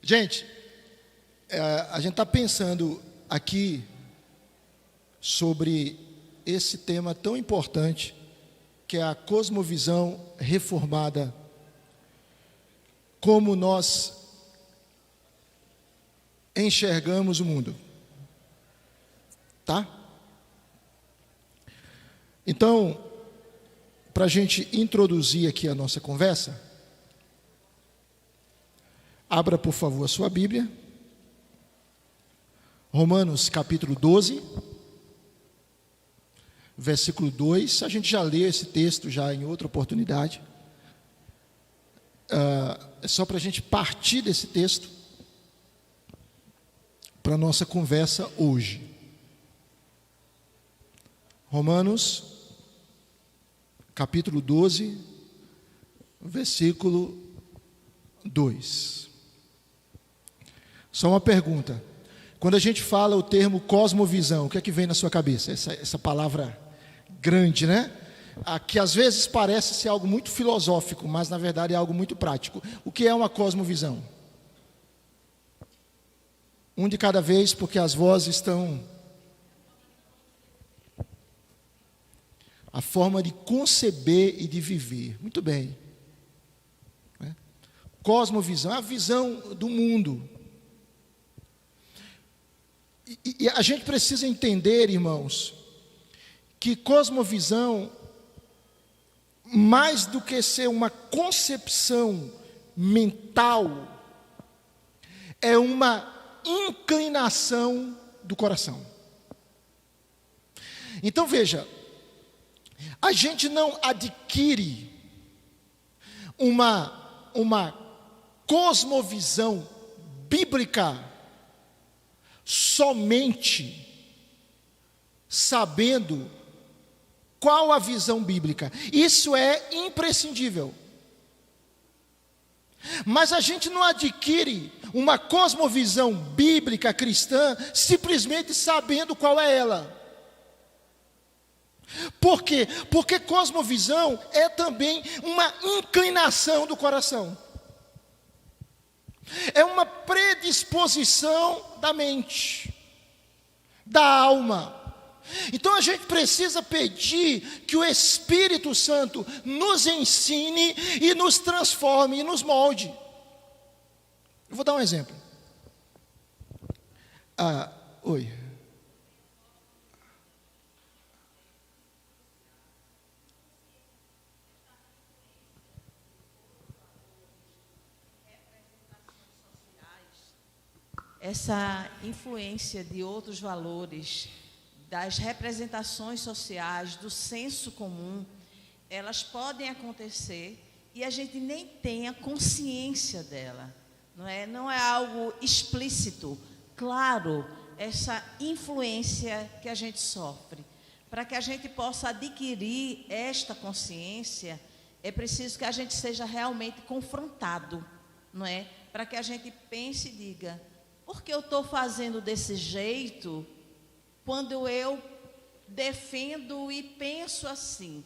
Gente, a gente está pensando aqui sobre esse tema tão importante, que é a cosmovisão reformada, como nós enxergamos o mundo, tá? Então, para a gente introduzir aqui a nossa conversa, abra por favor a sua Bíblia, Romanos capítulo 12, versículo 2, a gente já leu esse texto já em outra oportunidade, é só para a gente partir desse texto, para a nossa conversa hoje. Romanos, capítulo 12, versículo 2. Só uma pergunta. Quando a gente fala o termo cosmovisão, o que é que vem na sua cabeça? Essa palavra grande, né? Que às vezes parece ser algo muito filosófico, mas na verdade é algo muito prático. O que é uma cosmovisão? Um de cada vez, porque as vozes estão... A forma de conceber e de viver. Muito bem. Cosmovisão, a visão do mundo. E a gente precisa entender, irmãos, que cosmovisão, mais do que ser uma concepção mental, é uma inclinação do coração. Então veja, a gente não adquire uma cosmovisão bíblica somente sabendo qual a visão bíblica. Isso é imprescindível. Mas a gente não adquire uma cosmovisão bíblica cristã simplesmente sabendo qual é ela. Por quê? Porque cosmovisão é também uma inclinação do coração. É uma predisposição da mente, da alma. Então a gente precisa pedir que o Espírito Santo nos ensine e nos transforme e nos molde. Eu vou dar um exemplo. Oi. Essa influência de outros valores, das representações sociais, do senso comum, elas podem acontecer e a gente nem tem a consciência dela, não é algo explícito. Claro, essa influência que a gente sofre. Para que a gente possa adquirir esta consciência, é preciso que a gente seja realmente confrontado, para que a gente pense e diga: por que eu estou fazendo desse jeito quando eu defendo e penso assim?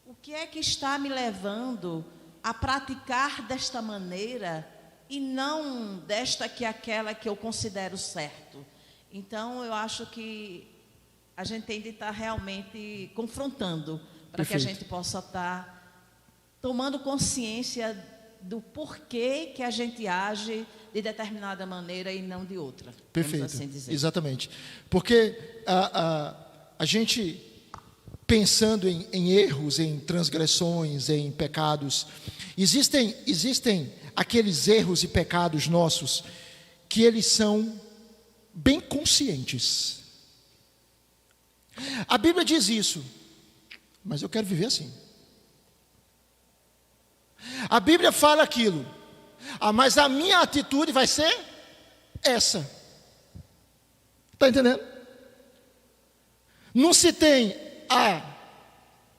O que é que está me levando a praticar desta maneira e não desta que aquela que eu considero certo? Então, eu acho que a gente tem de estar realmente confrontando para que a gente possa estar tomando consciência do porquê que a gente age de determinada maneira e não de outra. Perfeito, assim dizer. Exatamente. Porque a gente, pensando em erros, em transgressões, em pecados, existem aqueles erros e pecados nossos que eles são bem conscientes. A Bíblia diz isso, mas eu quero viver assim. A Bíblia fala aquilo, mas a minha atitude vai ser essa. Está entendendo? Não se tem a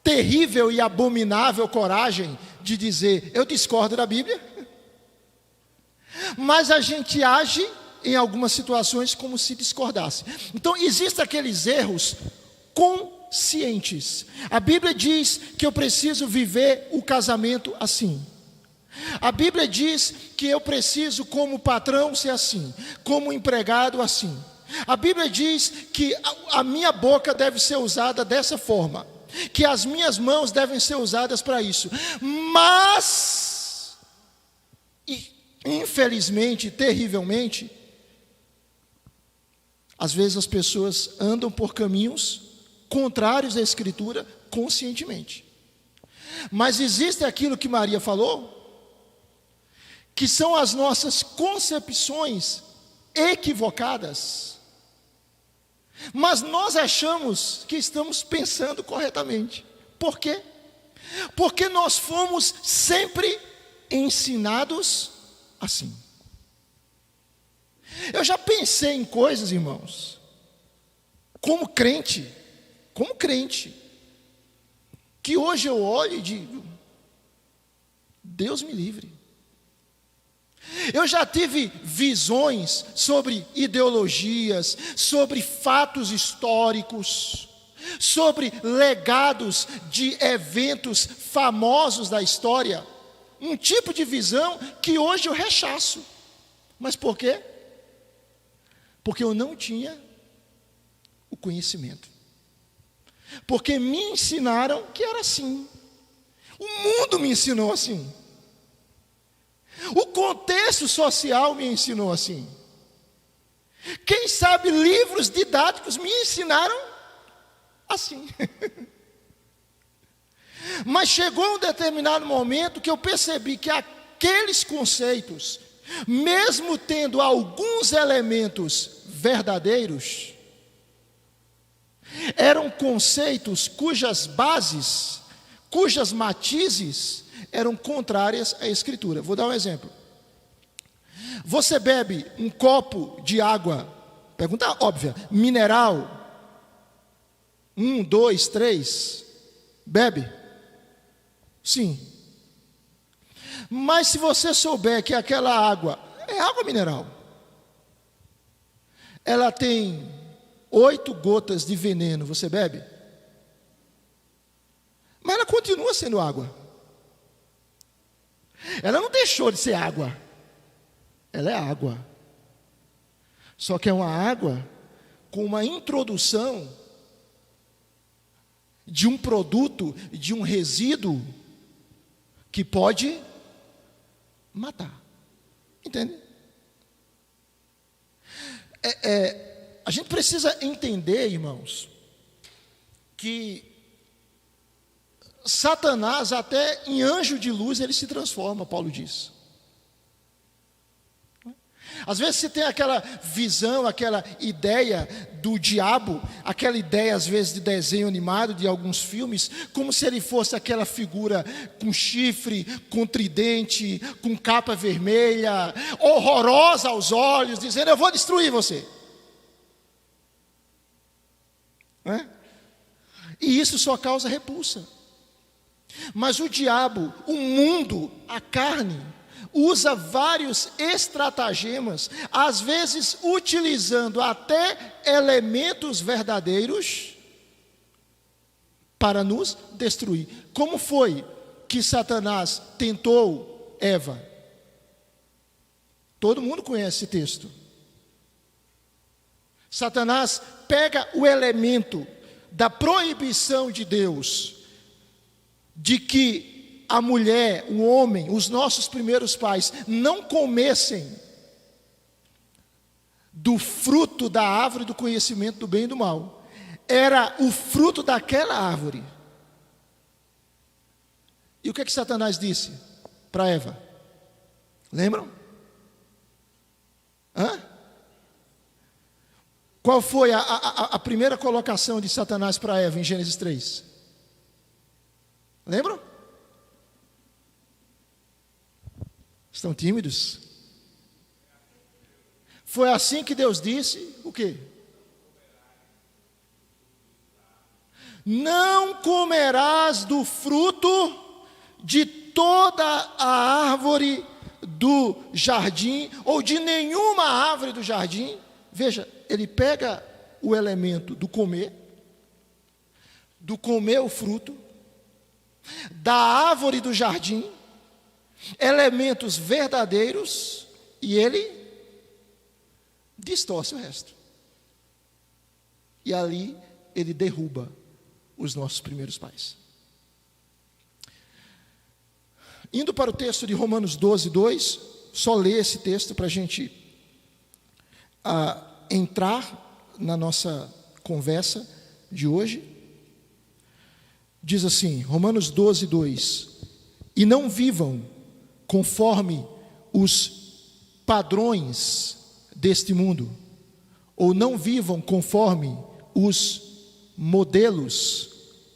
terrível e abominável coragem de dizer: eu discordo da Bíblia, mas a gente age em algumas situações como se discordasse. Então existem aqueles erros conscientes. A Bíblia diz que eu preciso viver o casamento assim. A Bíblia diz que eu preciso, como patrão, ser assim, como empregado, assim. A Bíblia diz que a minha boca deve ser usada dessa forma, que as minhas mãos devem ser usadas para isso. Mas, infelizmente, terrivelmente, às vezes as pessoas andam por caminhos contrários à Escritura conscientemente. Mas existe aquilo que Maria falou, que são as nossas concepções equivocadas, mas nós achamos que estamos pensando corretamente. Por quê? Porque nós fomos sempre ensinados assim. Eu já pensei em coisas, irmãos, como crente, que hoje eu olho e digo, Deus me livre. Eu já tive visões sobre ideologias, sobre fatos históricos, sobre legados de eventos famosos da história. Um tipo de visão que hoje eu rechaço. Mas por quê? Porque eu não tinha o conhecimento. Porque me ensinaram que era assim. O mundo me ensinou assim. O contexto social me ensinou assim. Quem sabe livros didáticos me ensinaram assim. Mas chegou um determinado momento que eu percebi que aqueles conceitos, mesmo tendo alguns elementos verdadeiros, eram conceitos cujas bases, cujas matizes eram contrárias à Escritura. Vou dar um exemplo. Você bebe um copo de água, pergunta óbvia, mineral, 1, 2, 3, bebe? Sim. Mas se você souber que aquela água é água mineral, ela tem 8 gotas de veneno, você bebe? Mas ela continua sendo água. Ela não deixou de ser água. Ela é água. Só que é uma água com uma introdução de um produto, de um resíduo que pode matar. Entende? A gente precisa entender, irmãos, que Satanás, até em anjo de luz, ele se transforma, Paulo diz. Às vezes você tem aquela visão, aquela ideia do diabo, aquela ideia às vezes de desenho animado, de alguns filmes, como se ele fosse aquela figura com chifre, com tridente, com capa vermelha, horrorosa aos olhos, dizendo, eu vou destruir você. Não é? E isso só causa repulsa. Mas o diabo, o mundo, a carne, usa vários estratagemas, às vezes utilizando até elementos verdadeiros para nos destruir. Como foi que Satanás tentou Eva? Todo mundo conhece esse texto. Satanás pega o elemento da proibição de Deus, de que a mulher, o homem, os nossos primeiros pais não comessem do fruto da árvore do conhecimento do bem e do mal. Era o fruto daquela árvore. E o que Satanás disse para Eva? Lembram? Qual foi a primeira colocação de Satanás para Eva em Gênesis 3? Lembram? Estão tímidos? Foi assim que Deus disse, o quê? Não comerás do fruto de toda a árvore do jardim, ou de nenhuma árvore do jardim. Veja, ele pega o elemento do comer o fruto, da árvore do jardim, elementos verdadeiros e ele distorce o resto. E ali ele derruba os nossos primeiros pais. Indo para o texto de Romanos 12, 2, só ler esse texto para a gente entrar na nossa conversa de hoje. Diz assim, Romanos 12, 2: E não vivam conforme os padrões deste mundo, ou não vivam conforme os modelos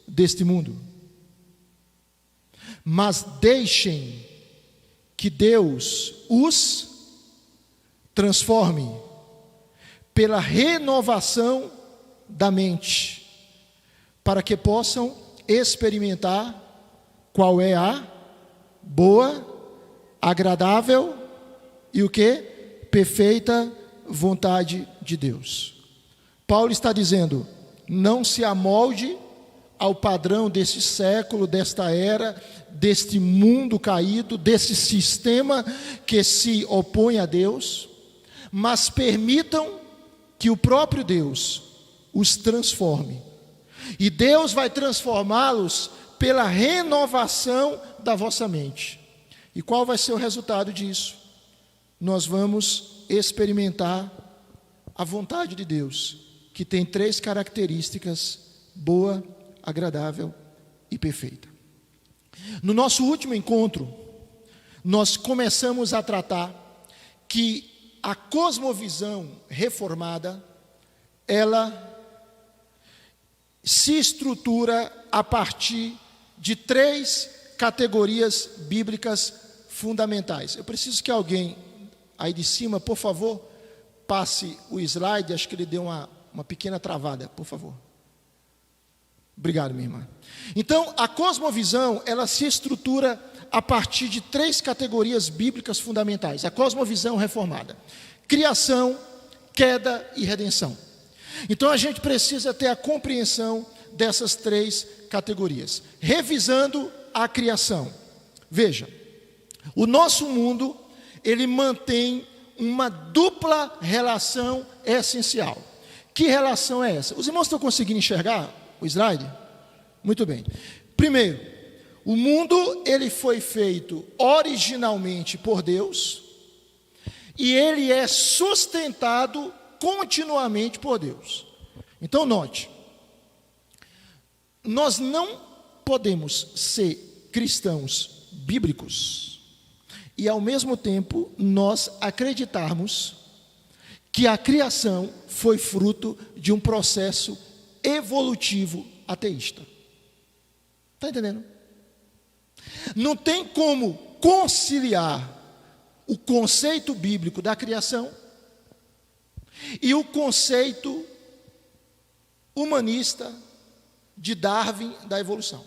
deste mundo, mas deixem que Deus os transforme pela renovação da mente, para que possam experimentar qual é a boa, agradável e o que? Perfeita vontade de Deus. Paulo está dizendo, não se amolde ao padrão desse século, desta era, deste mundo caído, desse sistema que se opõe a Deus, mas permitam que o próprio Deus os transforme. E Deus vai transformá-los pela renovação da vossa mente. E qual vai ser o resultado disso? Nós vamos experimentar a vontade de Deus, que tem 3 características: boa, agradável e perfeita. No nosso último encontro, nós começamos a tratar que a cosmovisão reformada, ela se estrutura a partir de 3 categorias bíblicas fundamentais. Eu preciso que alguém aí de cima, por favor, passe o slide. Acho que ele deu uma pequena travada, por favor. Obrigado, minha irmã. Então, a cosmovisão, ela se estrutura a partir de 3 categorias bíblicas fundamentais. A cosmovisão reformada: criação, queda e redenção. Então, a gente precisa ter a compreensão dessas 3 categorias. Revisando a criação. Veja, o nosso mundo, ele mantém uma dupla relação essencial. Que relação é essa? Os irmãos estão conseguindo enxergar o slide? Muito bem. Primeiro, o mundo, ele foi feito originalmente por Deus e ele é sustentado continuamente por Deus. Então note, nós não podemos ser cristãos bíblicos e ao mesmo tempo nós acreditarmos que a criação foi fruto de um processo evolutivo ateísta. Está entendendo? Não tem como conciliar o conceito bíblico da criação e o conceito humanista de Darwin da evolução.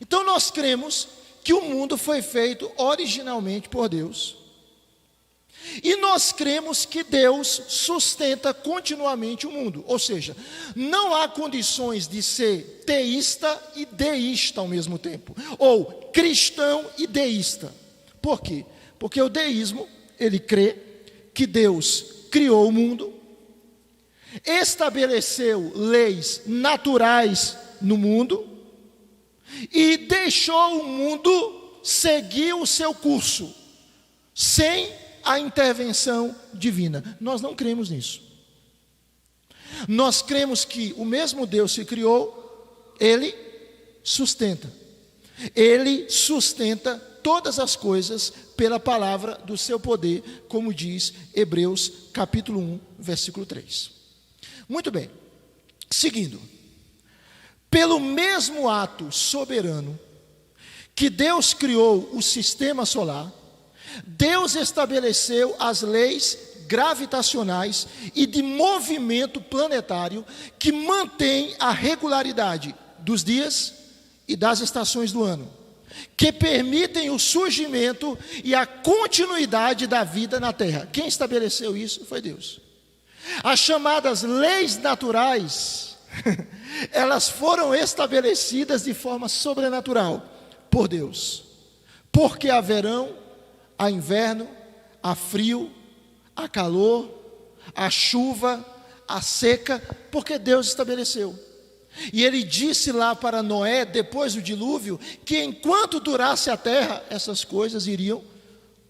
Então nós cremos que o mundo foi feito originalmente por Deus. E nós cremos que Deus sustenta continuamente o mundo. Ou seja, não há condições de ser teísta e deísta ao mesmo tempo. Ou cristão e deísta. Por quê? Porque o deísmo, ele crê que Deus criou o mundo, estabeleceu leis naturais no mundo e deixou o mundo seguir o seu curso, sem a intervenção divina. Nós não cremos nisso. Nós cremos que o mesmo Deus que criou, Ele sustenta. Ele sustenta todas as coisas pela palavra do seu poder, como diz Hebreus capítulo 1, versículo 3. Muito bem. Seguindo. Pelo mesmo ato soberano que Deus criou o sistema solar, Deus estabeleceu as leis gravitacionais e de movimento planetário que mantém a regularidade dos dias e das estações do ano, que permitem o surgimento e a continuidade da vida na Terra. Quem estabeleceu isso foi Deus. As chamadas leis naturais, elas foram estabelecidas de forma sobrenatural por Deus, porque há verão, há inverno, há frio, há calor, há chuva, há seca, porque Deus estabeleceu. E ele disse lá para Noé, depois do dilúvio, que enquanto durasse a terra, essas coisas iriam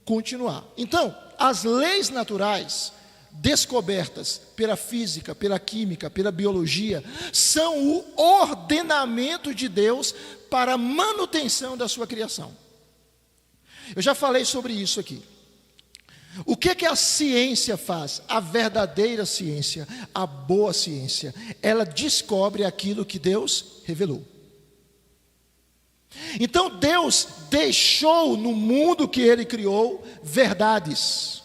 continuar. Então, as leis naturais, descobertas pela física, pela química, pela biologia, são o ordenamento de Deus para a manutenção da sua criação. Eu já falei sobre isso aqui. O que a ciência faz? A verdadeira ciência, a boa ciência, ela descobre aquilo que Deus revelou. Então Deus deixou no mundo que Ele criou verdades.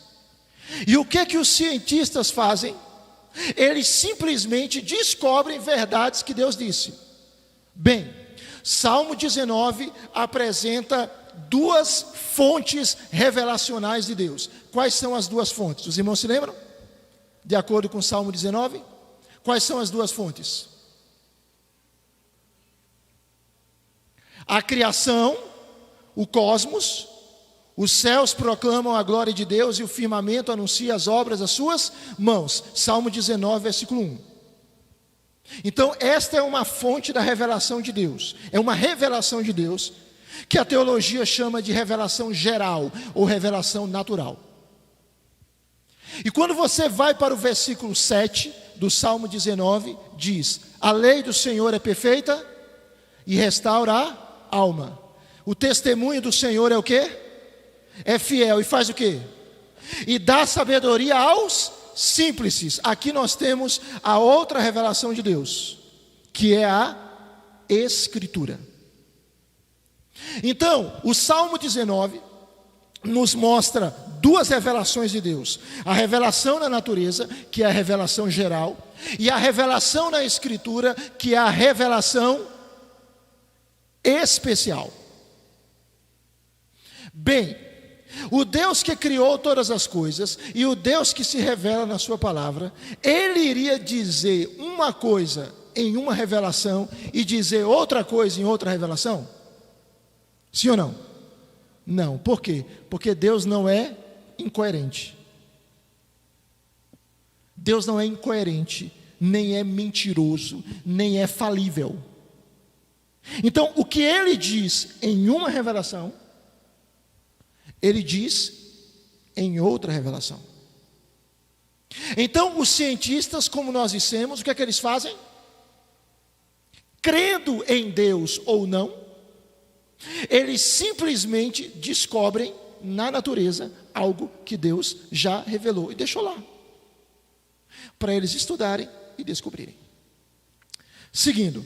E o que os cientistas fazem? Eles simplesmente descobrem verdades que Deus disse. Bem, Salmo 19 apresenta duas fontes revelacionais de Deus. Quais são as duas fontes? Os irmãos se lembram? De acordo com Salmo 19? Quais são as duas fontes? A criação, o cosmos, os céus proclamam a glória de Deus e o firmamento anuncia as obras das suas mãos. Salmo 19, versículo 1. Então, esta é uma fonte da revelação de Deus. É uma revelação de Deus que a teologia chama de revelação geral ou revelação natural. E quando você vai para o versículo 7 do Salmo 19, diz: a lei do Senhor é perfeita e restaura a alma. O testemunho do Senhor é o quê? É fiel e faz o quê? E dá sabedoria aos simples. Aqui nós temos a outra revelação de Deus, que é a Escritura. Então, o Salmo 19 nos mostra duas revelações de Deus: a revelação na natureza, que é a revelação geral, e a revelação na Escritura, que é a revelação especial. Bem, o Deus que criou todas as coisas e o Deus que se revela na sua palavra, Ele iria dizer uma coisa em uma revelação e dizer outra coisa em outra revelação? Sim ou não? Não. Por quê? Porque Deus não é incoerente. Deus não é incoerente, nem é mentiroso, nem é falível. Então, o que Ele diz em uma revelação, Ele diz em outra revelação. Então, os cientistas, como nós dissemos, o que é que eles fazem? Crendo em Deus ou não, eles simplesmente descobrem na natureza algo que Deus já revelou e deixou lá, para eles estudarem e descobrirem. Seguindo,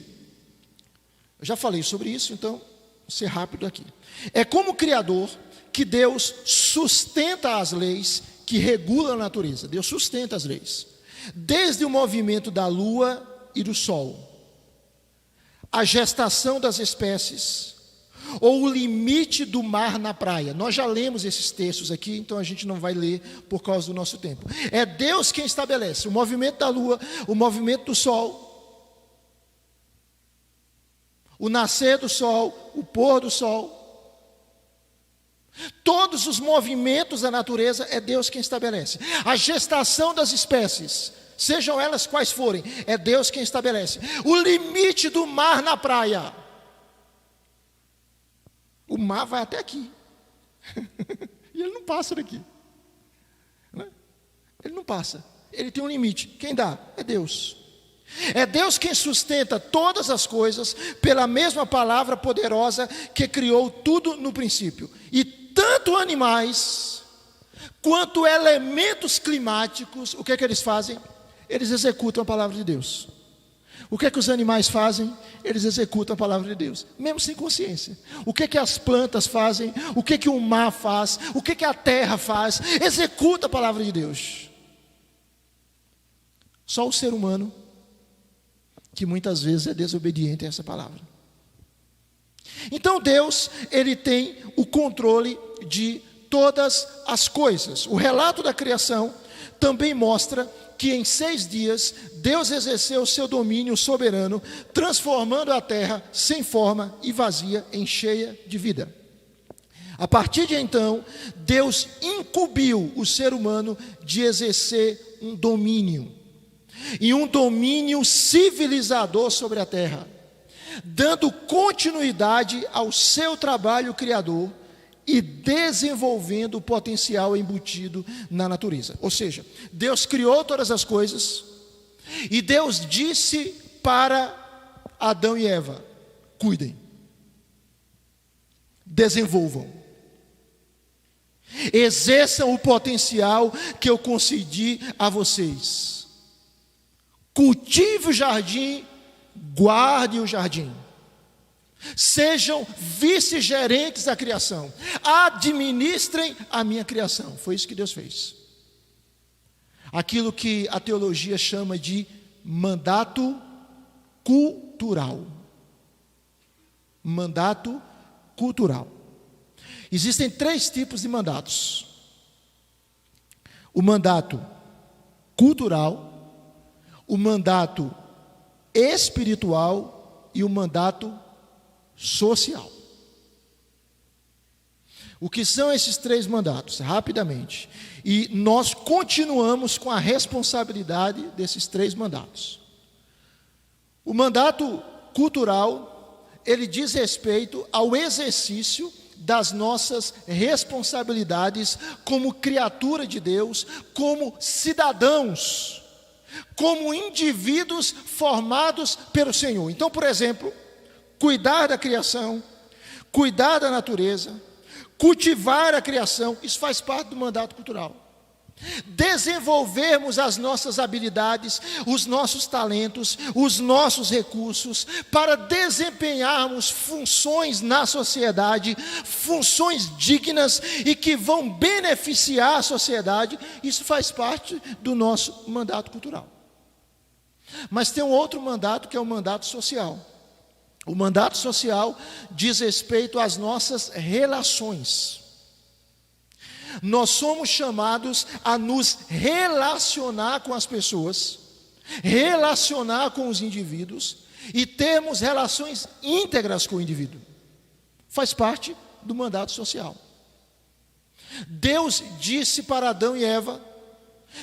eu já falei sobre isso, então vou ser rápido aqui. É como Criador que Deus sustenta as leis que regulam a natureza. Deus sustenta as leis, desde o movimento da lua e do sol, a gestação das espécies, ou o limite do mar na praia. Nós já lemos esses textos aqui, então a gente não vai ler por causa do nosso tempo. É Deus quem estabelece o movimento da lua, o movimento do sol, o nascer do sol, o pôr do sol. Todos os movimentos da natureza é Deus quem estabelece. A gestação das espécies, sejam elas quais forem, é Deus quem estabelece. O limite do mar na praia, o mar vai até aqui e ele não passa daqui, né? Ele não passa, ele tem um limite. Quem dá? É Deus. É Deus quem sustenta todas as coisas pela mesma palavra poderosa que criou tudo no princípio. E tanto animais quanto elementos climáticos, o que é que eles fazem? Eles executam a palavra de Deus. O que é que os animais fazem? Eles executam a palavra de Deus, mesmo sem consciência. O que é que as plantas fazem? O que é que o mar faz? O que é que a terra faz? Executa a palavra de Deus. Só o ser humano, que muitas vezes é desobediente a essa palavra. Então Deus, Ele tem o controle de todas as coisas. O relato da criação também mostra que em 6 dias Deus exerceu o seu domínio soberano, transformando a terra sem forma e vazia em cheia de vida. A partir de então, Deus incumbiu o ser humano de exercer um domínio, e um domínio civilizador sobre a terra, dando continuidade ao seu trabalho criador e desenvolvendo o potencial embutido na natureza. Ou seja, Deus criou todas as coisas, e Deus disse para Adão e Eva: cuidem, desenvolvam, exerçam o potencial que eu concedi a vocês. Cultive o jardim, guarde o jardim. Sejam vice-gerentes da criação, administrem a minha criação. Foi isso que Deus fez. Aquilo que a teologia chama de mandato cultural. Mandato cultural. Existem 3 tipos de mandatos: o mandato cultural, o mandato espiritual e o mandato social. O que são esses 3 mandatos? Rapidamente. E nós continuamos com a responsabilidade desses 3 mandatos. O mandato cultural, ele diz respeito ao exercício das nossas responsabilidades como criatura de Deus, como cidadãos, como indivíduos formados pelo Senhor. Então, por exemplo, cuidar da criação, cuidar da natureza, cultivar a criação, isso faz parte do mandato cultural. Desenvolvermos as nossas habilidades, os nossos talentos, os nossos recursos, para desempenharmos funções na sociedade, funções dignas e que vão beneficiar a sociedade, isso faz parte do nosso mandato cultural. Mas tem um outro mandato, que é o mandato social. O mandato social diz respeito às nossas relações. Nós somos chamados a nos relacionar com as pessoas, relacionar com os indivíduos e termos relações íntegras com o indivíduo. Faz parte do mandato social. Deus disse para Adão e Eva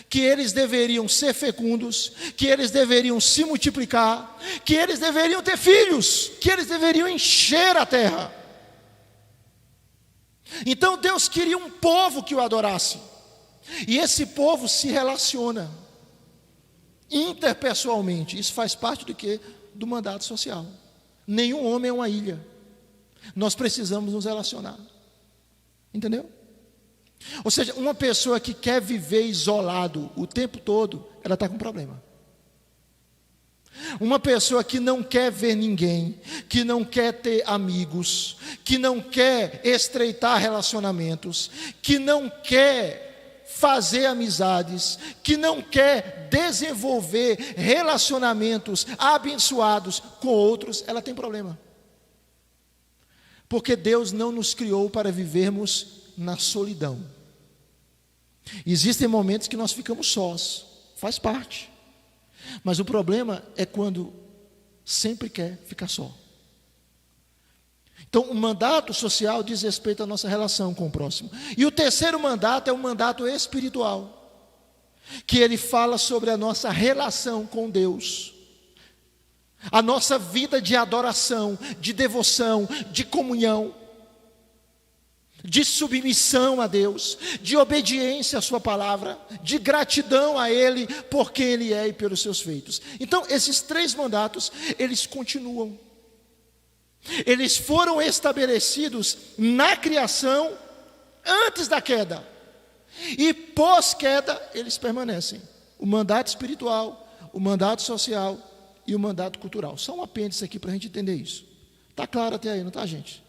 que eles deveriam ser fecundos, que eles deveriam se multiplicar, que eles deveriam ter filhos, que eles deveriam encher a terra. Então Deus queria um povo que o adorasse, e esse povo se relaciona interpessoalmente. Isso faz parte do quê? Do mandato social. Nenhum homem é uma ilha, nós precisamos nos relacionar, entendeu? Ou seja, uma pessoa que quer viver isolado o tempo todo, ela está com problema. Uma pessoa que não quer ver ninguém, que não quer ter amigos, que não quer estreitar relacionamentos, que não quer fazer amizades, que não quer desenvolver relacionamentos abençoados com outros, ela tem problema. Porque Deus não nos criou para vivermos na solidão. Existem momentos que nós ficamos sós, faz parte. Mas o problema é quando sempre quer ficar só. Então, o mandato social diz respeito à nossa relação com o próximo. E o terceiro mandato é o mandato espiritual, que ele fala sobre a nossa relação com Deus, a nossa vida de adoração, de devoção, de comunhão, de submissão a Deus, de obediência à sua palavra, de gratidão a Ele por quem Ele é e pelos seus feitos. Então, esses 3 mandatos, eles continuam. Eles foram estabelecidos na criação antes da queda, e pós-queda eles permanecem. O mandato espiritual, o mandato social e o mandato cultural. Só um apêndice aqui para a gente entender isso. Está claro até aí, não está, gente?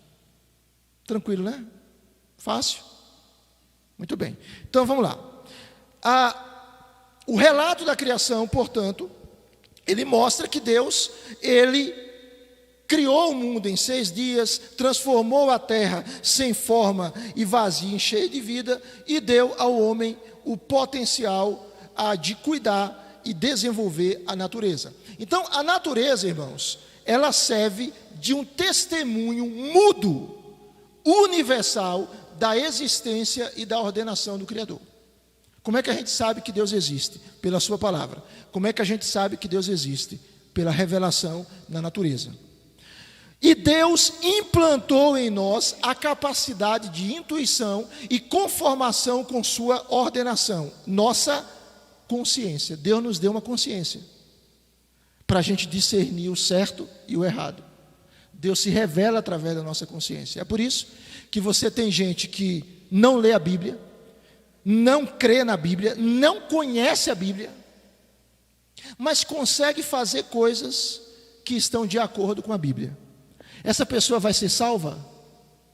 Tranquilo, né? Fácil? Muito bem. Então vamos lá. O relato da criação, portanto, ele mostra que Deus, ele criou o mundo em 6 dias, transformou a terra sem forma e vazia em cheia de vida, e deu ao homem o potencial de cuidar e desenvolver a natureza. Então, a natureza, irmãos, ela serve de um testemunho mudo universal da existência e da ordenação do Criador. Como é que a gente sabe que Deus existe? Pela sua palavra. Como é que a gente sabe que Deus existe? Pela revelação na natureza. E Deus implantou em nós a capacidade de intuição e conformação com sua ordenação. Nossa consciência. Deus nos deu uma consciência para a gente discernir o certo e o errado. Deus se revela através da nossa consciência. É por isso que você tem gente que não lê a Bíblia, não crê na Bíblia, não conhece a Bíblia, mas consegue fazer coisas que estão de acordo com a Bíblia. Essa pessoa vai ser salva?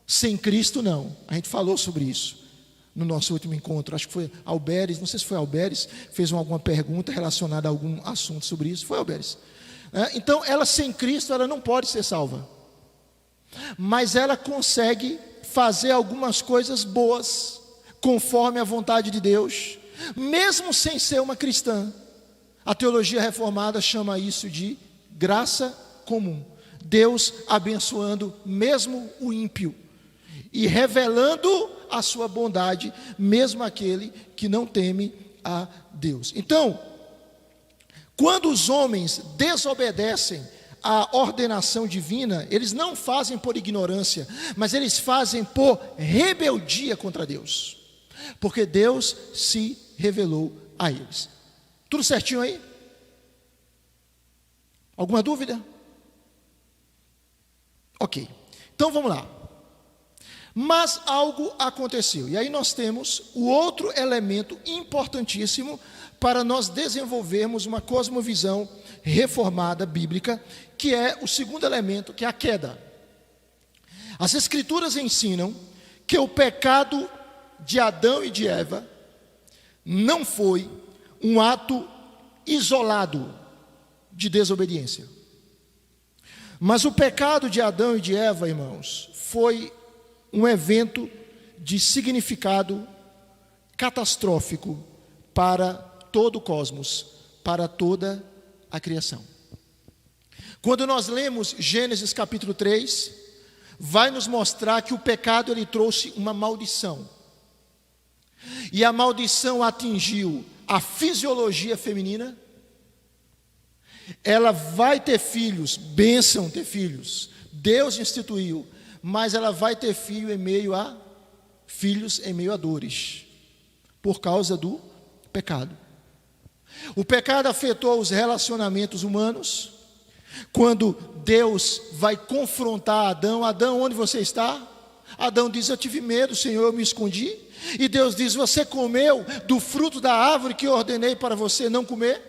Sem Cristo, não. A gente falou sobre isso no nosso último encontro. Acho que foi Alberes, não sei se foi Alberes, fez alguma pergunta relacionada a algum assunto sobre isso. Foi Alberes. Então, ela sem Cristo, ela não pode ser salva. Mas ela consegue fazer algumas coisas boas, conforme a vontade de Deus, mesmo sem ser uma cristã. A teologia reformada chama isso de graça comum. Deus abençoando mesmo o ímpio e revelando a sua bondade, mesmo aquele que não teme a Deus. Então, quando os homens desobedecem à ordenação divina, eles não fazem por ignorância, mas eles fazem por rebeldia contra Deus, porque Deus se revelou a eles. Tudo certinho aí? Alguma dúvida? Ok, então vamos lá. Mas algo aconteceu, e aí nós temos o outro elemento importantíssimo para nós desenvolvermos uma cosmovisão reformada bíblica, que é o segundo elemento, que é a queda. As Escrituras ensinam que o pecado de Adão e de Eva não foi um ato isolado de desobediência. Mas o pecado de Adão e de Eva, irmãos, foi um evento de significado catastrófico para todo o cosmos, para toda a criação. Quando nós lemos Gênesis capítulo 3, vai nos mostrar que o pecado ele trouxe uma maldição. E a maldição atingiu a fisiologia feminina. Ela vai ter filhos, bênção ter filhos, Deus instituiu, mas ela vai ter filhos em meio a dores, por causa do pecado. O pecado afetou os relacionamentos humanos. Quando Deus vai confrontar Adão: Adão, onde você está? Adão diz: eu tive medo, Senhor, eu me escondi. E Deus diz: você comeu do fruto da árvore que eu ordenei para você não comer?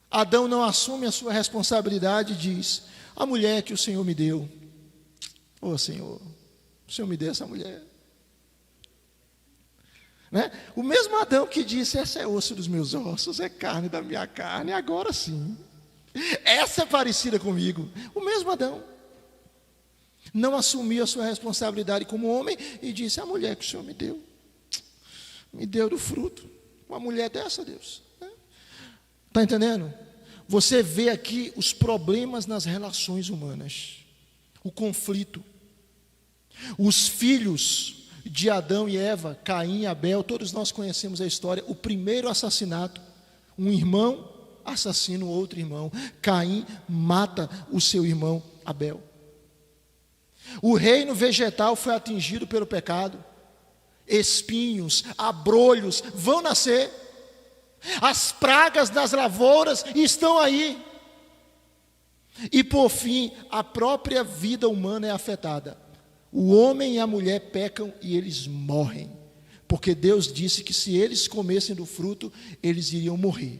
Adão não assume a sua responsabilidade e diz: a mulher que o Senhor me deu, ô Senhor, o Senhor me deu essa mulher. Né? O mesmo Adão que disse: essa é osso dos meus ossos, é carne da minha carne, agora sim, essa é parecida comigo. O mesmo Adão não assumiu a sua responsabilidade como homem e disse: a mulher que o Senhor me deu do fruto. Uma mulher dessa, Deus. Está entendendo? Você vê aqui os problemas nas relações humanas, o conflito. Os filhos de Adão e Eva, Caim e Abel, todos nós conhecemos a história. O primeiro assassinato, um irmão assassina o outro irmão. Caim mata o seu irmão Abel. O reino vegetal foi atingido pelo pecado. Espinhos, abrolhos vão nascer. As pragas das lavouras estão aí. E por fim, a própria vida humana é afetada. O homem e a mulher pecam e eles morrem, porque Deus disse que se eles comessem do fruto, eles iriam morrer.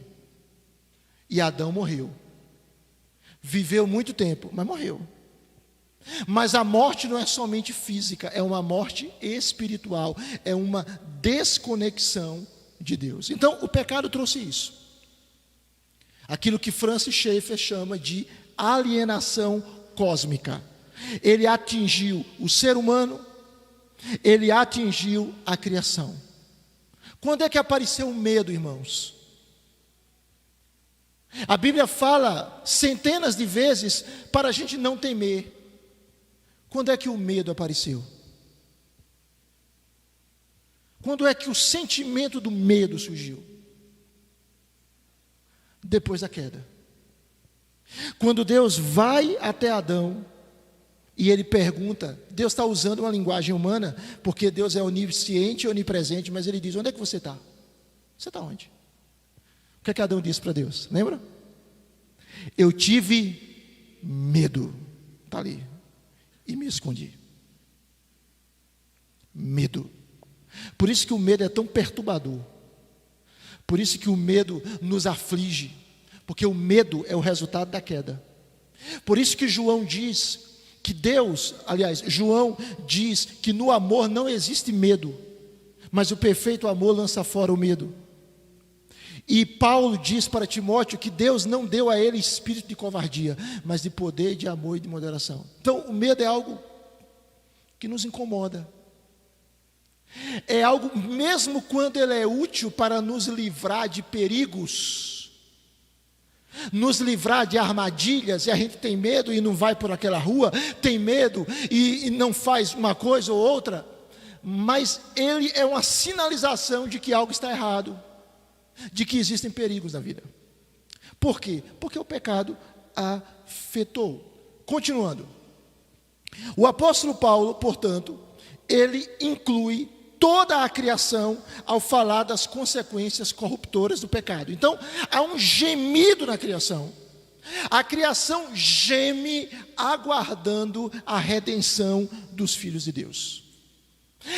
E Adão morreu. Viveu muito tempo, mas morreu. Mas a morte não é somente física, é uma morte espiritual, é uma desconexão de Deus. Então, o pecado trouxe isso. Aquilo que Francis Schaeffer chama de alienação cósmica. Ele atingiu o ser humano, ele atingiu a criação. Quando é que apareceu o medo, irmãos? A Bíblia fala centenas de vezes para a gente não temer. Quando é que o medo apareceu? Quando é que o sentimento do medo surgiu? Depois da queda. Quando Deus vai até Adão e ele pergunta, Deus está usando uma linguagem humana, porque Deus é onisciente e onipresente, mas ele diz, onde é que você está? Você está onde? O que é que Adão disse para Deus? Lembra? Eu tive medo. Está ali. E me escondi. Medo. Por isso que o medo é tão perturbador. Por isso que o medo nos aflige. Porque o medo é o resultado da queda. Por isso que João diz que João diz que no amor não existe medo, mas o perfeito amor lança fora o medo. E Paulo diz para Timóteo que Deus não deu a ele espírito de covardia, mas de poder, de amor e de moderação. Então o medo é algo que nos incomoda. É algo, mesmo quando ele é útil para nos livrar de perigos, nos livrar de armadilhas, e a gente tem medo e não vai por aquela rua, tem medo e não faz uma coisa ou outra, mas ele é uma sinalização de que algo está errado, de que existem perigos na vida. Por quê? Porque o pecado afetou. Continuando, o apóstolo Paulo, portanto, ele inclui toda a criação ao falar das consequências corruptoras do pecado. Então, há um gemido na criação. A criação geme aguardando a redenção dos filhos de Deus.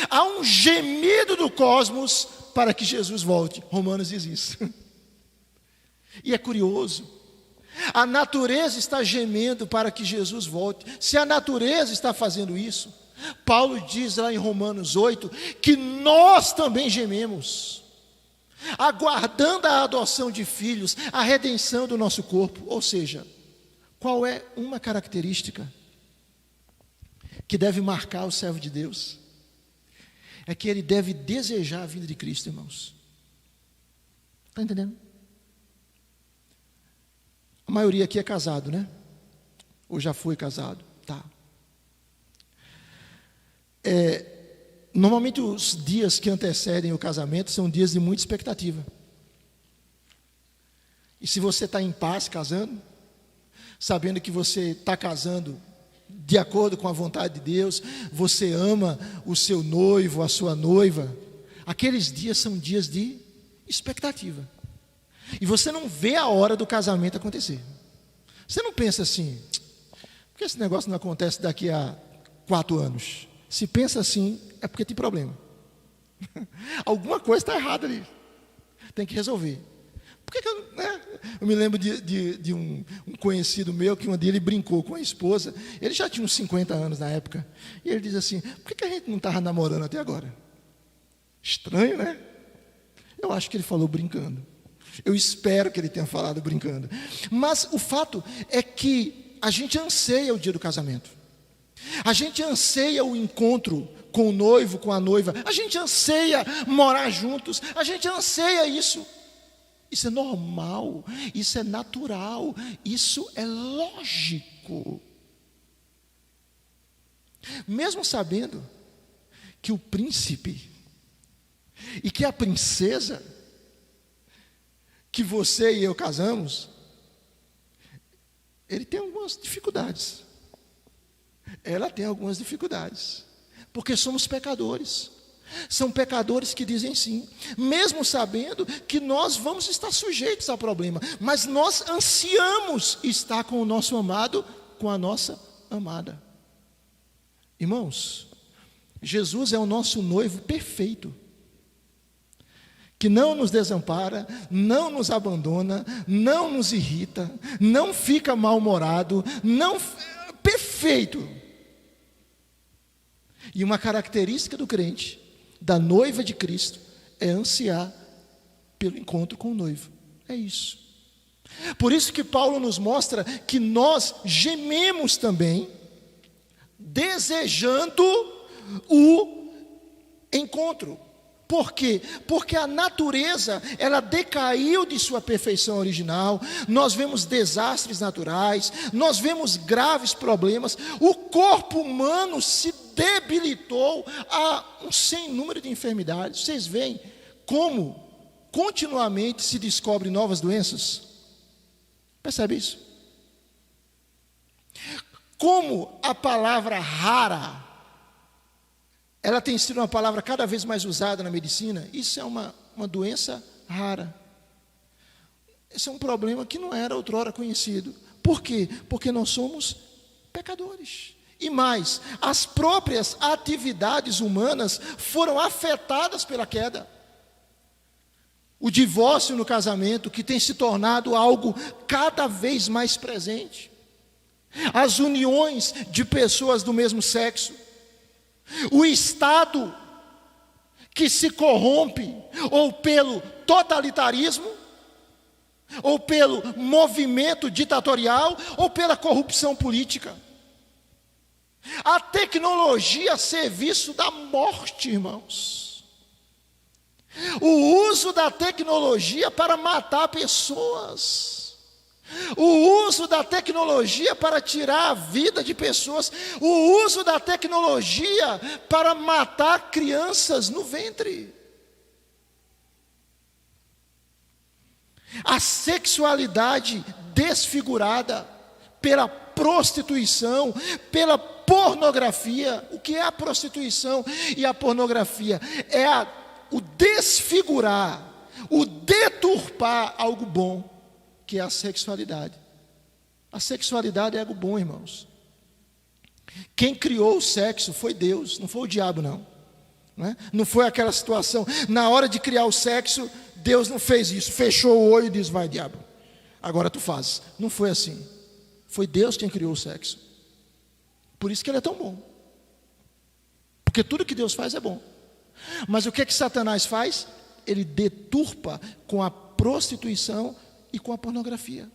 Há um gemido do cosmos para que Jesus volte. Romanos diz isso. E é curioso. A natureza está gemendo para que Jesus volte. Se a natureza está fazendo isso, Paulo diz lá em Romanos 8 que nós também gememos, aguardando a adoção de filhos, a redenção do nosso corpo. Ou seja, qual é uma característica que deve marcar o servo de Deus? É que ele deve desejar a vinda de Cristo, irmãos. Está entendendo? A maioria aqui é casado, né? Ou já foi casado? Tá. Normalmente os dias que antecedem o casamento são dias de muita expectativa. E se você está em paz casando, sabendo que você está casando de acordo com a vontade de Deus, você ama o seu noivo, a sua noiva, aqueles dias são dias de expectativa. E você não vê a hora do casamento acontecer. Você não pensa assim, por que esse negócio não acontece daqui a 4 anos? Se pensa assim, é porque tem problema. Alguma coisa está errada ali. Tem que resolver. Por que eu me lembro de um conhecido meu que um dia ele brincou com a esposa. Ele já tinha uns 50 anos na época. E ele diz assim, por que a gente não estava namorando até agora? Estranho, né? Eu acho que ele falou brincando. Eu espero que ele tenha falado brincando. Mas o fato é que a gente anseia o dia do casamento. A gente anseia o encontro com o noivo, com a noiva. A gente anseia morar juntos. A gente anseia isso. Isso é normal. Isso é natural. Isso é lógico. Mesmo sabendo que o príncipe e que a princesa que você e eu casamos, ele tem algumas dificuldades. Ela tem algumas dificuldades, porque somos pecadores. São pecadores que dizem sim, mesmo sabendo que nós vamos estar sujeitos a problema, mas nós ansiamos estar com o nosso amado, com a nossa amada. Irmãos, Jesus é o nosso noivo perfeito, que não nos desampara, não nos abandona, não nos irrita, não fica mal-humorado, perfeito. E uma característica do crente, da noiva de Cristo, é ansiar pelo encontro com o noivo. É isso. Por isso que Paulo nos mostra que nós gememos também, desejando o encontro. Por quê? Porque a natureza, ela decaiu de sua perfeição original. Nós vemos desastres naturais, nós vemos graves problemas. O corpo humano se debilitou a um sem número de enfermidades. Vocês veem como continuamente se descobrem novas doenças? Percebe isso? Como a palavra rara, ela tem sido uma palavra cada vez mais usada na medicina. Isso é uma doença rara. Esse é um problema que não era outrora conhecido. Por quê? Porque nós somos pecadores. E mais, as próprias atividades humanas foram afetadas pela queda. O divórcio no casamento, que tem se tornado algo cada vez mais presente. As uniões de pessoas do mesmo sexo. O Estado que se corrompe ou pelo totalitarismo, ou pelo movimento ditatorial, ou pela corrupção política. A tecnologia a serviço da morte, irmãos. O uso da tecnologia para matar pessoas. O uso da tecnologia para tirar a vida de pessoas. O uso da tecnologia para matar crianças no ventre. A sexualidade desfigurada pela prostituição, pela pornografia. O que é a prostituição e a pornografia? É o desfigurar, o deturpar algo bom, que é a sexualidade. A sexualidade é algo bom, irmãos. Quem criou o sexo foi Deus, não foi o diabo, não. Não foi aquela situação, na hora de criar o sexo, Deus não fez isso, fechou o olho e disse, vai diabo, agora tu fazes. Não foi assim. Foi Deus quem criou o sexo. Por isso que ele é tão bom. Porque tudo que Deus faz é bom. Mas o que Satanás faz? Ele deturpa com a prostituição e com a pornografia.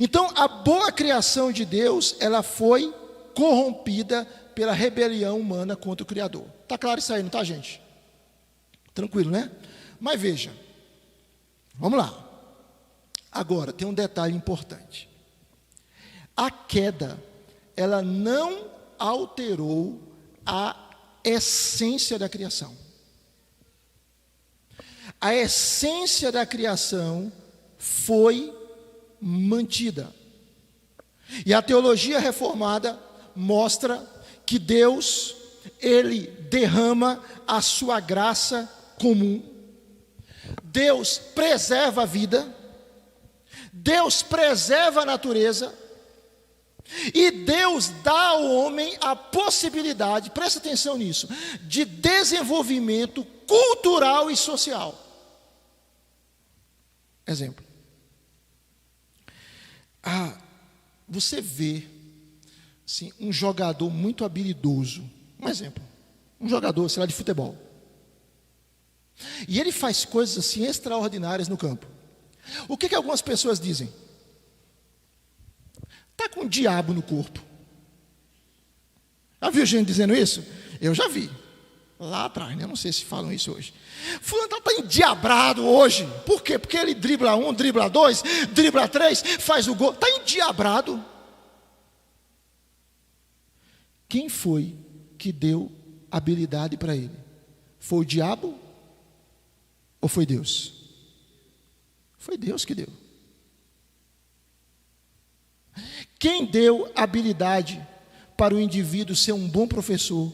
Então, a boa criação de Deus, ela foi corrompida pela rebelião humana contra o Criador. Está claro isso aí, não está, gente? Tranquilo, né? Mas veja, vamos lá. Agora, tem um detalhe importante. A queda, ela não alterou a essência da criação. A essência da criação foi mantida. E a teologia reformada mostra que Deus, ele derrama a sua graça comum. Deus preserva a vida. Deus preserva a natureza. E Deus dá ao homem a possibilidade, presta atenção nisso, de desenvolvimento cultural e social. Exemplo. Você vê assim, um jogador muito habilidoso. Um exemplo. Um jogador, sei lá, de futebol. E ele faz coisas assim extraordinárias no campo. O que algumas pessoas dizem? Está com o diabo no corpo. Já viu gente dizendo isso? Eu já vi. Lá atrás, né? Não sei se falam isso hoje. Fulano está endiabrado hoje. Por quê? Porque ele dribla 1, dribla 2, dribla 3, faz o gol. Está endiabrado. Quem foi que deu habilidade para ele? Foi o diabo ou foi Deus? Foi Deus que deu. Quem deu habilidade para o indivíduo ser um bom professor,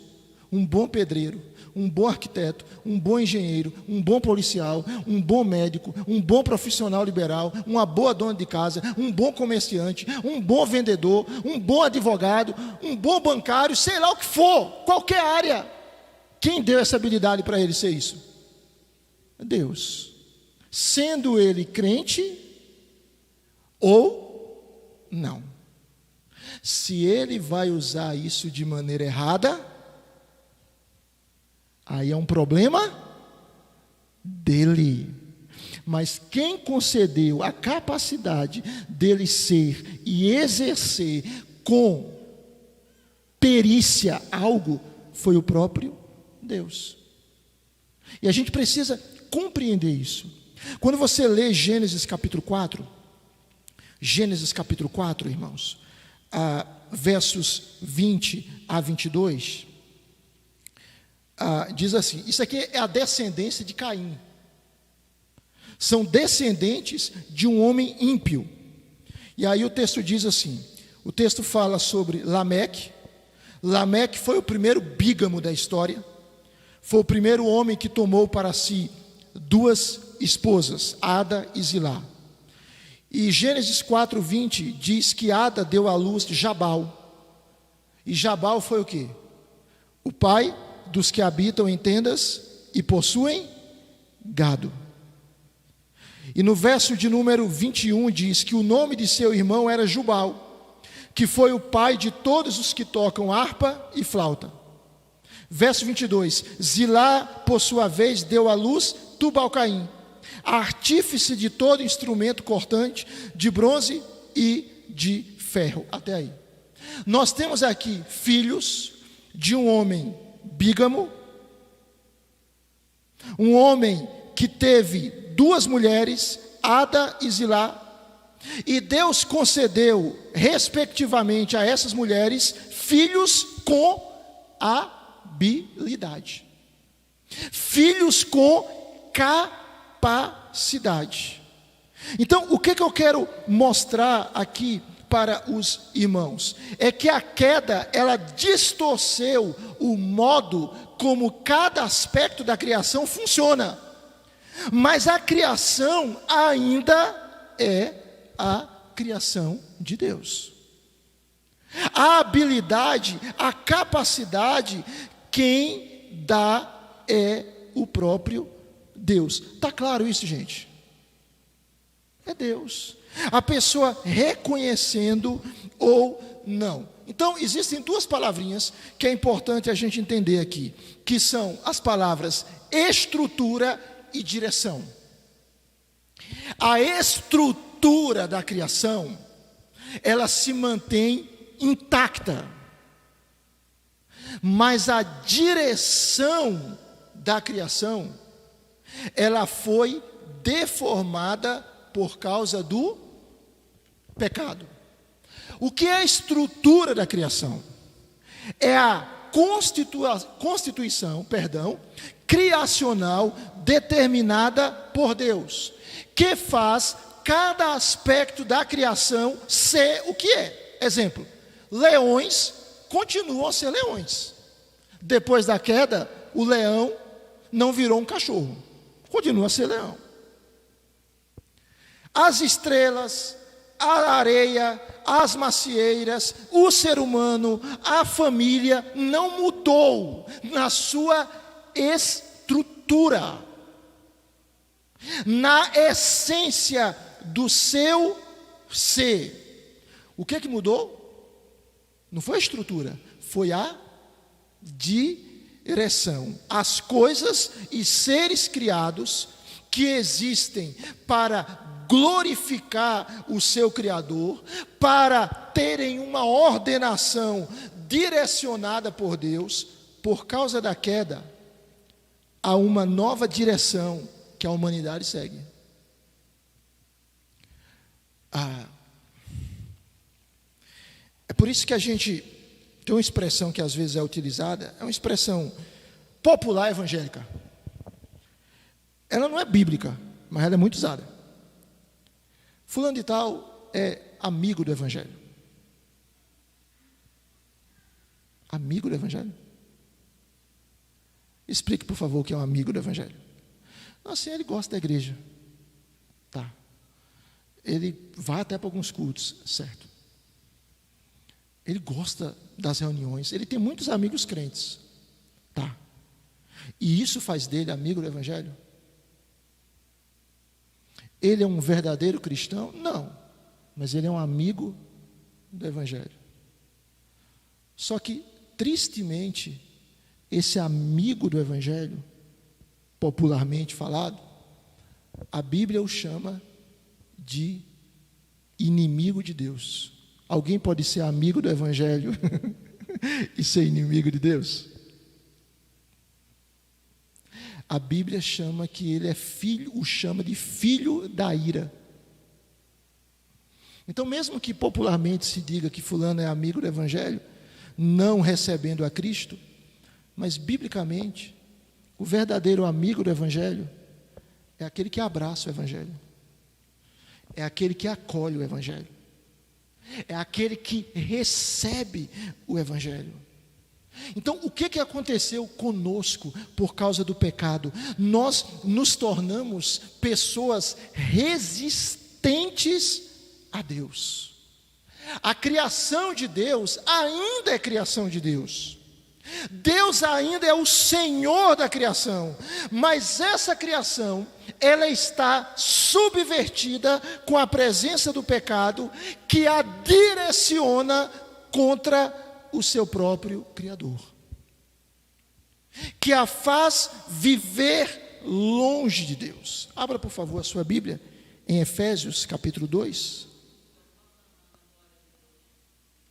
um bom pedreiro, um bom arquiteto, um bom engenheiro, um bom policial, um bom médico, um bom profissional liberal, uma boa dona de casa, um bom comerciante, um bom vendedor, um bom advogado, um bom bancário, sei lá o que for, qualquer área. Quem deu essa habilidade para ele ser isso? Deus. Sendo ele crente ou não. Se ele vai usar isso de maneira errada, aí é um problema dele. Mas quem concedeu a capacidade dele ser e exercer com perícia algo, foi o próprio Deus. E a gente precisa compreender isso. Quando você lê Gênesis capítulo 4, irmãos, versos 20 a 22, diz assim: isso aqui é a descendência de Caim. São descendentes de um homem ímpio. E aí o texto diz assim, o texto fala sobre Lameque. Lameque foi o primeiro bígamo da história. Foi o primeiro homem que tomou para si 2 esposas, Ada e Zilá. E Gênesis 4:20 diz que Ada deu à luz Jabal. E Jabal foi o quê? O pai dos que habitam em tendas e possuem gado. E no verso de número 21 diz que o nome de seu irmão era Jubal, que foi o pai de todos os que tocam harpa e flauta. Verso 22, Zilá, por sua vez, deu à luz Tubal-Caim, artífice de todo instrumento cortante, de bronze e de ferro. Até aí. Nós temos aqui filhos de um homem bígamo, um homem que teve 2 mulheres, Ada e Zilá, e Deus concedeu, respectivamente, a essas mulheres, filhos com habilidade, filhos com capacidade. Então, o que eu quero mostrar aqui para os irmãos? É que a queda, ela distorceu o modo como cada aspecto da criação funciona. Mas a criação ainda é a criação de Deus. A habilidade, a capacidade, quem dá é o próprio Deus. Está claro isso, gente? É Deus. A pessoa reconhecendo ou não. Então, existem 2 palavrinhas que é importante a gente entender aqui, que são as palavras estrutura e direção. A estrutura da criação, ela se mantém intacta, mas a direção da criação, ela foi deformada por causa do pecado. O que é a estrutura da criação? É a constituição criacional determinada por Deus, que faz cada aspecto da criação ser o que é. Exemplo, leões continuam a ser leões. Depois da queda, o leão não virou um cachorro, continua a ser leão. As estrelas, a areia, as macieiras, o ser humano, a família não mudou na sua estrutura, na essência do seu ser. O que mudou? Não foi a estrutura, foi a direção. As coisas e seres criados que existem para glorificar o seu Criador, para terem uma ordenação direcionada por Deus, por causa da queda, há uma nova direção que a humanidade segue. É por isso que a gente tem uma expressão que às vezes é utilizada, é uma expressão popular evangélica. Ela não é bíblica, mas ela é muito usada. Fulano de tal é amigo do Evangelho. Amigo do Evangelho? Explique, por favor, o que é um amigo do Evangelho. Assim, ele gosta da igreja. Tá. Ele vai até para alguns cultos, certo. Ele gosta das reuniões. Ele tem muitos amigos crentes. Tá. E isso faz dele amigo do Evangelho? Ele é um verdadeiro cristão? Não. Mas ele é um amigo do Evangelho. Só que, tristemente, esse amigo do Evangelho, popularmente falado, a Bíblia o chama de inimigo de Deus. Alguém pode ser amigo do Evangelho e ser inimigo de Deus? A Bíblia chama que ele é filho, o chama de filho da ira. Então, mesmo que popularmente se diga que fulano é amigo do Evangelho, não recebendo a Cristo, mas biblicamente, o verdadeiro amigo do Evangelho é aquele que abraça o Evangelho, é aquele que acolhe o Evangelho, é aquele que recebe o Evangelho. Então, o que aconteceu conosco por causa do pecado? Nós nos tornamos pessoas resistentes a Deus. A criação de Deus ainda é criação de Deus. Deus ainda é o Senhor da criação, mas essa criação, ela está subvertida com a presença do pecado, que a direciona contra o seu próprio Criador, que a faz viver longe de Deus. Abra, por favor, a sua Bíblia em Efésios capítulo 2.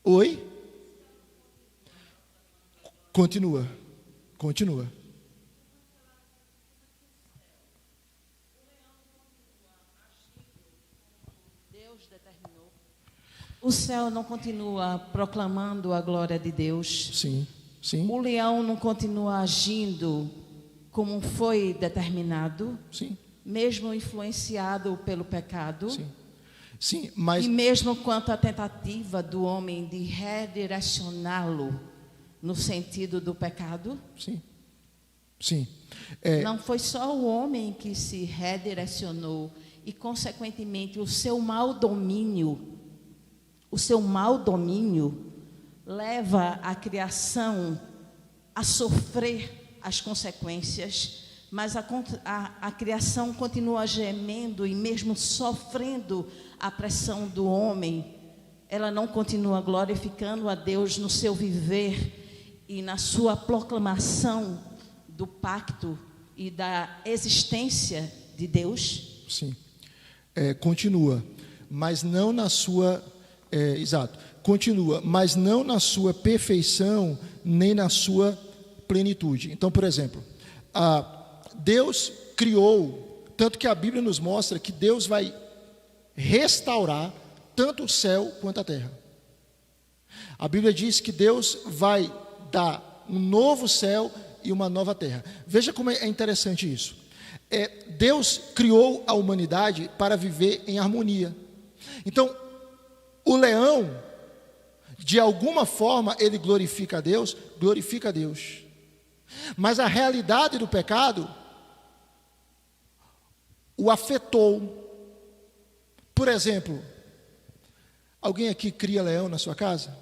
Oi? Continua. Deus determinou. O céu não continua proclamando a glória de Deus. Sim. O leão não continua agindo como foi determinado. Sim. Mesmo influenciado pelo pecado. Sim, mas... E mesmo quanto à tentativa do homem de redirecioná-lo no sentido do pecado. Sim. Não foi só o homem que se redirecionou e, consequentemente, o seu mau domínio leva a criação a sofrer as consequências, mas a criação continua gemendo e mesmo sofrendo a pressão do homem, ela não continua glorificando a Deus no seu viver e na sua proclamação do pacto e da existência de Deus? Sim. Continua, mas não na sua... Continua, mas não na sua perfeição, nem na sua plenitude. Então, por exemplo, Deus criou, tanto que a Bíblia nos mostra que Deus vai restaurar tanto o céu quanto a terra. A Bíblia diz que Deus vai dar um novo céu e uma nova terra. Veja como é interessante isso. Deus criou a humanidade para viver em harmonia. Então, o leão, de alguma forma, ele glorifica a Deus, mas a realidade do pecado o afetou. Por exemplo, alguém aqui cria leão na sua casa?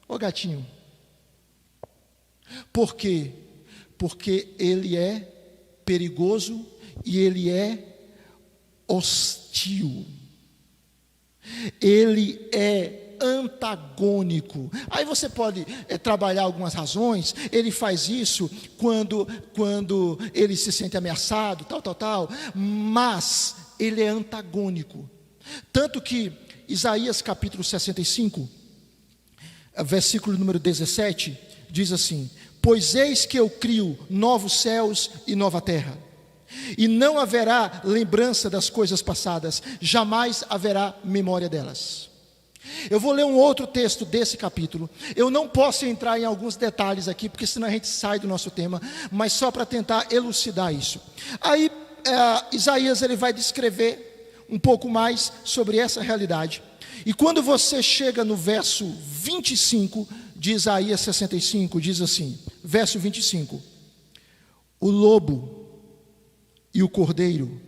Ou gatinho? Por quê? Porque ele é perigoso e ele é hostil. Ele é antagônico. Aí você pode trabalhar algumas razões. Ele faz isso quando ele se sente ameaçado, tal, mas ele é antagônico. Tanto que Isaías capítulo 65, versículo número 17, diz assim: pois eis que eu crio novos céus e nova terra, e não haverá lembrança das coisas passadas, jamais haverá memória delas. Eu vou ler um outro texto desse capítulo. Eu não posso entrar em alguns detalhes aqui, porque senão a gente sai do nosso tema, mas só para tentar elucidar isso. Aí Isaías ele vai descrever um pouco mais sobre essa realidade. E quando você chega no verso 25 de Isaías 65, diz assim, verso 25: o lobo e o cordeiro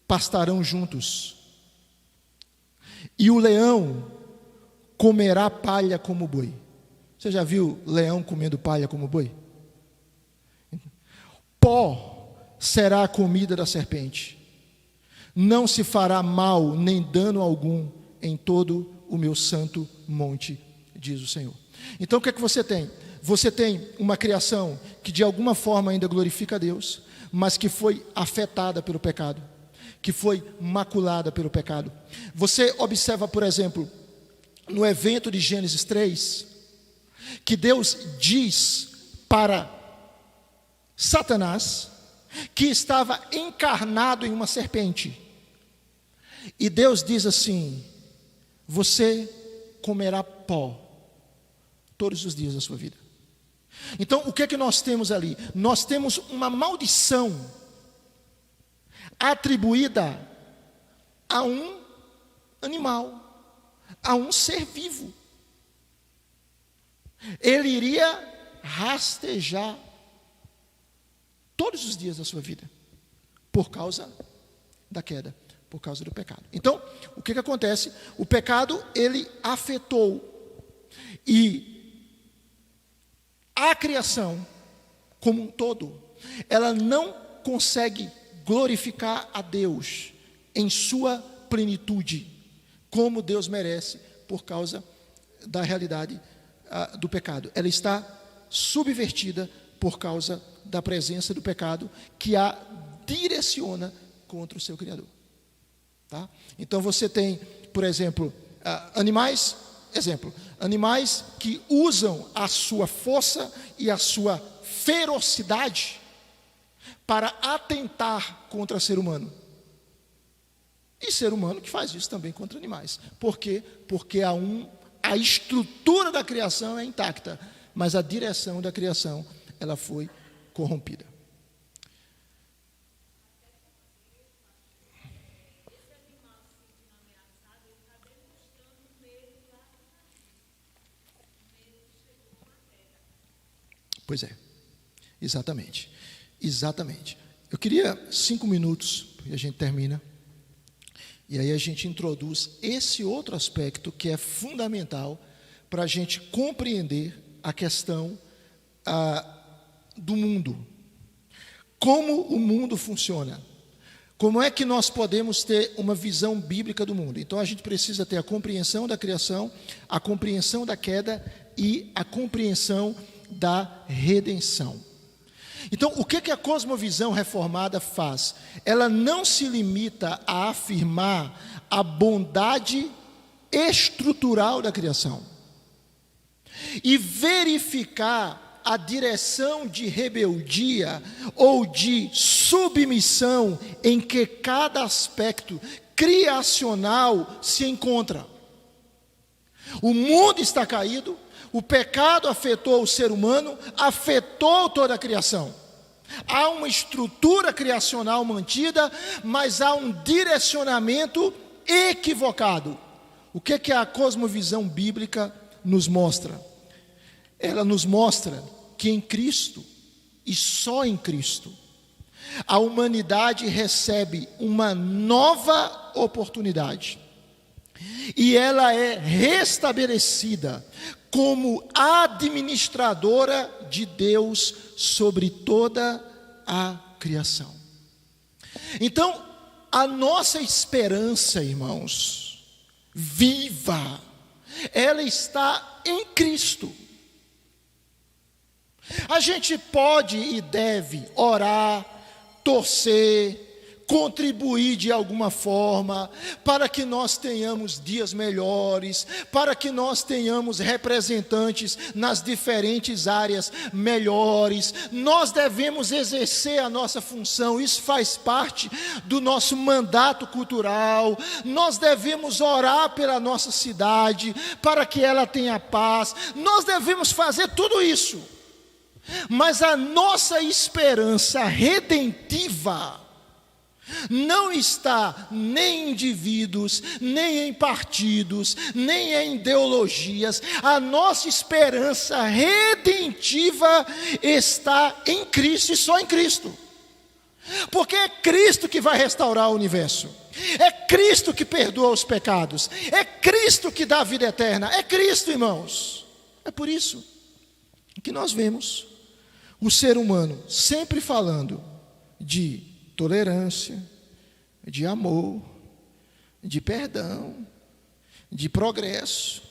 pastarão juntos, e o leão comerá palha como boi. Você já viu leão comendo palha como boi? Pó será a comida da serpente. Não se fará mal nem dano algum em todo o meu santo monte, diz o Senhor. Então o que é que você tem? Você tem uma criação que de alguma forma ainda glorifica a Deus, mas que foi afetada pelo pecado, que foi maculada pelo pecado. Você observa, por exemplo, no evento de Gênesis 3, que Deus diz para Satanás, que estava encarnado em uma serpente. E Deus diz assim: você comerá pó todos os dias da sua vida. Então, o que é que nós temos ali? Nós temos uma maldição atribuída a um animal, a um ser vivo. Ele iria rastejar todos os dias da sua vida, por causa da queda, por causa do pecado. Então, o que acontece? O pecado, ele afetou, e a criação, como um todo, ela não consegue glorificar a Deus em sua plenitude, como Deus merece, por causa da realidade do pecado. Ela está subvertida por causa da presença do pecado, que a direciona contra o seu Criador. Tá? Então você tem, por exemplo, animais que usam a sua força e a sua ferocidade para atentar contra o ser humano. E ser humano que faz isso também contra animais. Por quê? Porque a estrutura da criação é intacta, mas a direção da criação, ela foi corrompida. Pois é, exatamente. Eu queria 5 minutos, e a gente termina, e aí a gente introduz esse outro aspecto que é fundamental para a gente compreender a questão do mundo. Como o mundo funciona. Como é que nós podemos ter uma visão bíblica do mundo? Então a gente precisa ter a compreensão da criação, a compreensão da queda e a compreensão da redenção. Então, o que a cosmovisão reformada faz? Ela não se limita a afirmar a bondade estrutural da criação e verificar a direção de rebeldia ou de submissão em que cada aspecto criacional se encontra. O mundo está caído, o pecado afetou o ser humano, afetou toda a criação. Há uma estrutura criacional mantida, mas há um direcionamento equivocado. O que a cosmovisão bíblica nos mostra? Ela nos mostra que em Cristo, e só em Cristo, a humanidade recebe uma nova oportunidade. E ela é restabelecida como administradora de Deus sobre toda a criação. Então, a nossa esperança, irmãos, viva, ela está em Cristo. A gente pode e deve orar, torcer, contribuir de alguma forma, para que nós tenhamos dias melhores, para que nós tenhamos representantes nas diferentes áreas melhores. Nós devemos exercer a nossa função, isso faz parte do nosso mandato cultural. Nós devemos orar pela nossa cidade, para que ela tenha paz. Nós devemos fazer tudo isso, mas a nossa esperança redentiva não está nem em indivíduos, nem em partidos, nem em ideologias. A nossa esperança redentiva está em Cristo e só em Cristo. Porque é Cristo que vai restaurar o universo. É Cristo que perdoa os pecados. É Cristo que dá a vida eterna. É Cristo, irmãos. É por isso que nós vemos o ser humano sempre falando de tolerância, de amor, de perdão, de progresso,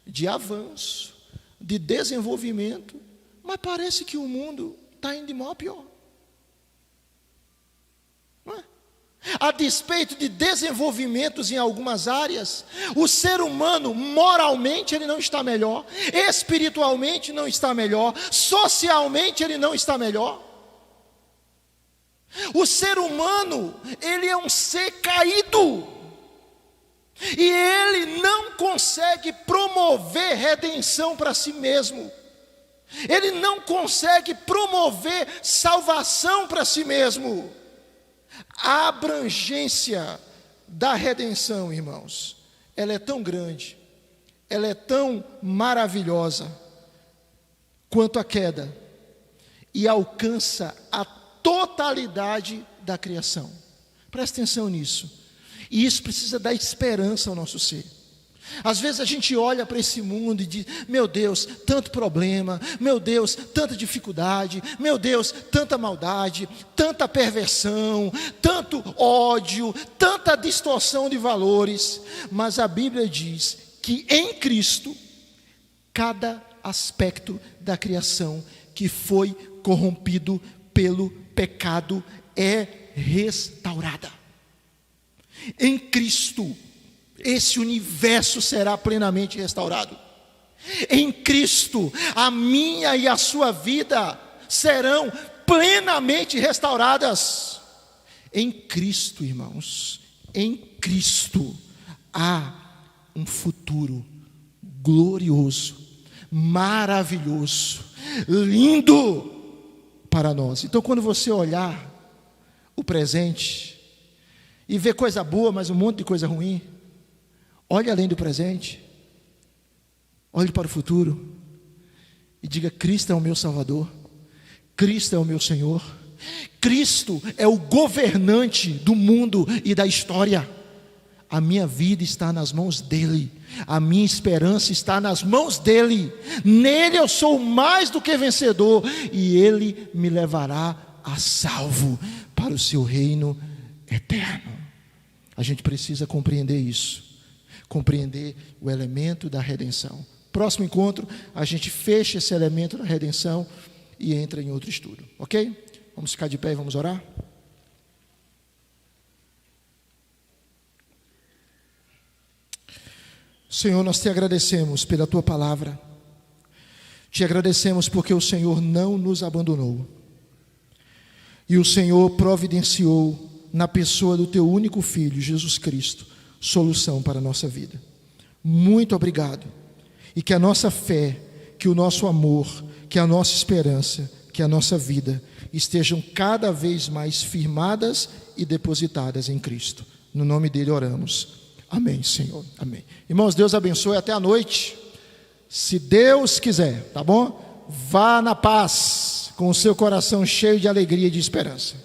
de avanço, de desenvolvimento, mas parece que o mundo está indo de mal a pior. Não é? A despeito de desenvolvimentos em algumas áreas, o ser humano moralmente ele não está melhor, espiritualmente não está melhor, socialmente ele não está melhor. O ser humano, ele é um ser caído. E ele não consegue promover redenção para si mesmo. Ele não consegue promover salvação para si mesmo. A abrangência da redenção, irmãos, ela é tão grande, ela é tão maravilhosa quanto a queda, e alcança a totalidade da criação. Presta atenção nisso. E isso precisa dar esperança ao nosso ser. Às vezes a gente olha para esse mundo e diz: meu Deus, tanto problema, meu Deus, tanta dificuldade, meu Deus, tanta maldade, tanta perversão, tanto ódio, tanta distorção de valores. Mas a Bíblia diz que em Cristo, cada aspecto da criação que foi corrompido pelo pecado é restaurada. Em Cristo, esse universo será plenamente restaurado. Em Cristo, a minha e a sua vida serão plenamente restauradas. Em Cristo, irmãos, em Cristo há um futuro glorioso, maravilhoso, lindo para nós. Então, quando você olhar o presente e ver coisa boa, mas um monte de coisa ruim, olhe além do presente, olhe para o futuro e diga: Cristo é o meu Salvador, Cristo é o meu Senhor, Cristo é o governante do mundo e da história. A minha vida está nas mãos dele, a minha esperança está nas mãos dele. Nele eu sou mais do que vencedor, e ele me levará a salvo para o seu reino eterno. A gente precisa compreender isso, compreender o elemento da redenção. Próximo encontro, a gente fecha esse elemento da redenção e entra em outro estudo, ok? Vamos ficar de pé e vamos orar? Senhor, nós te agradecemos pela tua palavra, te agradecemos porque o Senhor não nos abandonou, e o Senhor providenciou na pessoa do teu único Filho, Jesus Cristo, solução para a nossa vida. Muito obrigado, e que a nossa fé, que o nosso amor, que a nossa esperança, que a nossa vida estejam cada vez mais firmadas e depositadas em Cristo. No nome dele oramos. Amém, Senhor. Amém. Irmãos, Deus abençoe até a noite. Se Deus quiser, tá bom? Vá na paz, com o seu coração cheio de alegria e de esperança.